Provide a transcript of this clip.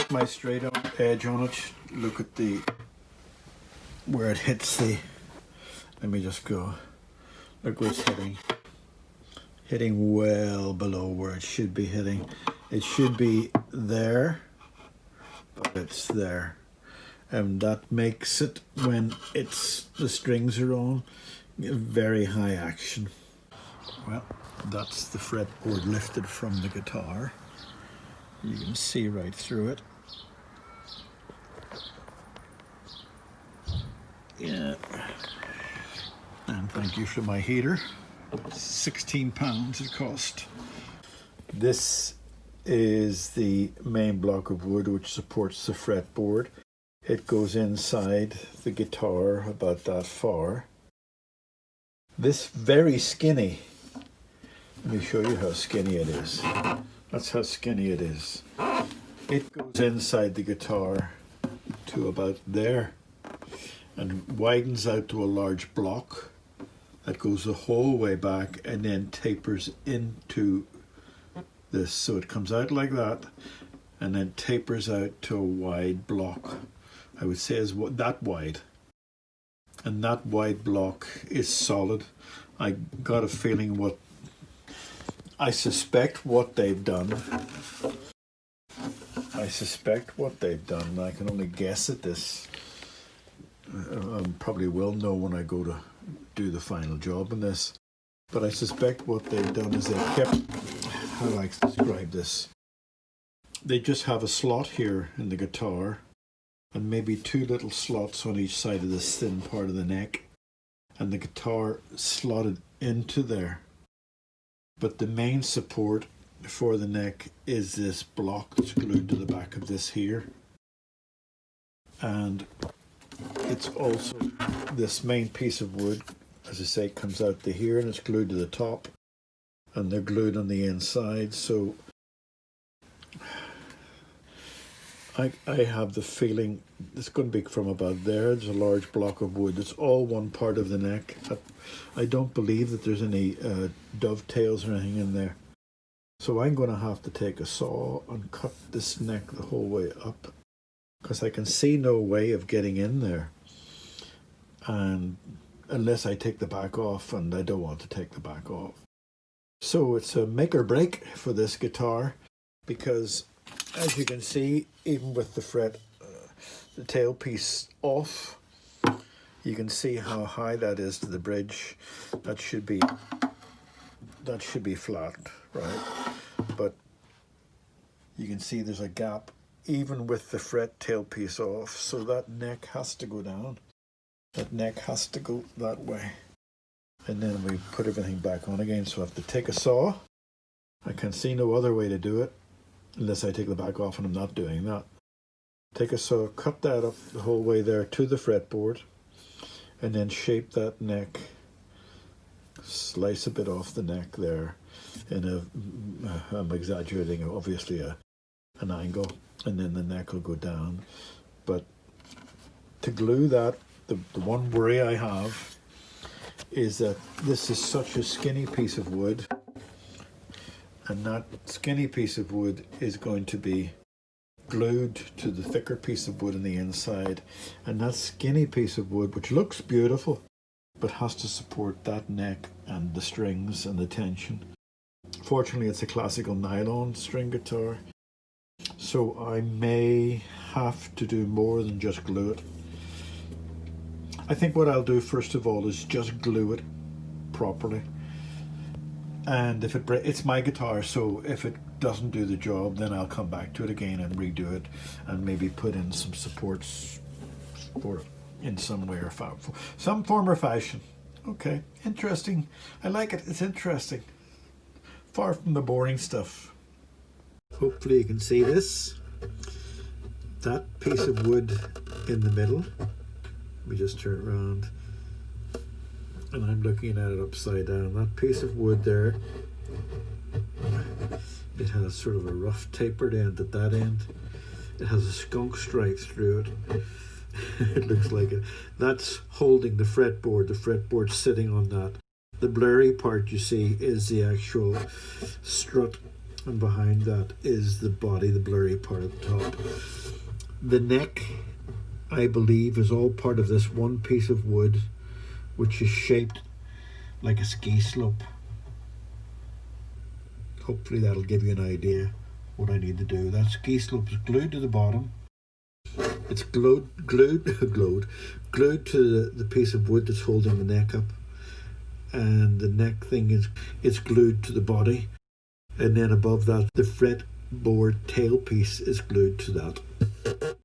put my straight on edge on it, look at the where it hits the, let me just go, look where it's hitting well below where it should be hitting. It should be there, but it's there. And that makes it, when the strings are on, very high action. Well, that's the fretboard lifted from the guitar. You can see right through it. Yeah. And thank you for my heater. £16 it cost. This is the main block of wood which supports the fretboard. It goes inside the guitar about that far. This very skinny, let me show you how skinny it is. That's how skinny it is. It goes inside the guitar to about there and widens out to a large block that goes the whole way back and then tapers into this. So it comes out like that and then tapers out to a wide block. I would say is that wide. And that wide block is solid. I got a feeling I suspect what they've done. I can only guess at this. I probably will know when I go to do the final job in this. But I suspect what they've done is they've kept, how do I describe this? They just have a slot here in the guitar and maybe two little slots on each side of this thin part of the neck, and the guitar slotted into there. But the main support for the neck is this block that's glued to the back of this here. And it's also this main piece of wood, as I say, comes out to here and it's glued to the top, and they're glued on the inside. So I have the feeling it's going to be from about there. There's a large block of wood. It's all one part of the neck. I don't believe that there's any dovetails or anything in there. So I'm going to have to take a saw and cut this neck the whole way up, because I can see no way of getting in there. And unless I take the back off, and I don't want to take the back off. So it's a make or break for this guitar, because as you can see, even with the tailpiece off, you can see how high that is to the bridge. That should be flat, right? But you can see there's a gap even with the fret tailpiece off, so that neck has to go down. That neck has to go that way. And then we put everything back on again, so I have to take a saw. I can see no other way to do it, unless I take the back off, and I'm not doing that. Take a saw, cut that up the whole way there to the fretboard, and then shape that neck, slice a bit off the neck there in I'm exaggerating, obviously an angle, and then the neck will go down. But to glue that, the one worry I have is that this is such a skinny piece of wood, and that skinny piece of wood is going to be glued to the thicker piece of wood on the inside, and that skinny piece of wood, which looks beautiful, but has to support that neck and the strings and the tension. Fortunately, it's a classical nylon string guitar, so I may have to do more than just glue it. I think what I'll do first of all is just glue it properly. And if it's my guitar, so if it doesn't do the job, then I'll come back to it again and redo it, and maybe put in some supports for it in some way or some form or fashion. Okay, interesting. I like it. It's interesting. Far from the boring stuff. Hopefully you can see this. That piece of wood in the middle. Let me just turn it around. And I'm looking at it upside down. That piece of wood there, it has sort of a rough tapered end at that end. It has a skunk stripe through it. It looks like it. That's holding the fretboard sitting on that. The blurry part you see is the actual strut and behind that is the body, the blurry part at the top. The neck, I believe, is all part of this one piece of wood, which is shaped like a ski slope. Hopefully that'll give you an idea what I need to do. That ski slope is glued to the bottom. It's glued to the piece of wood that's holding the neck up, and the neck thing it's glued to the body, and then above that the fretboard tail piece is glued to that.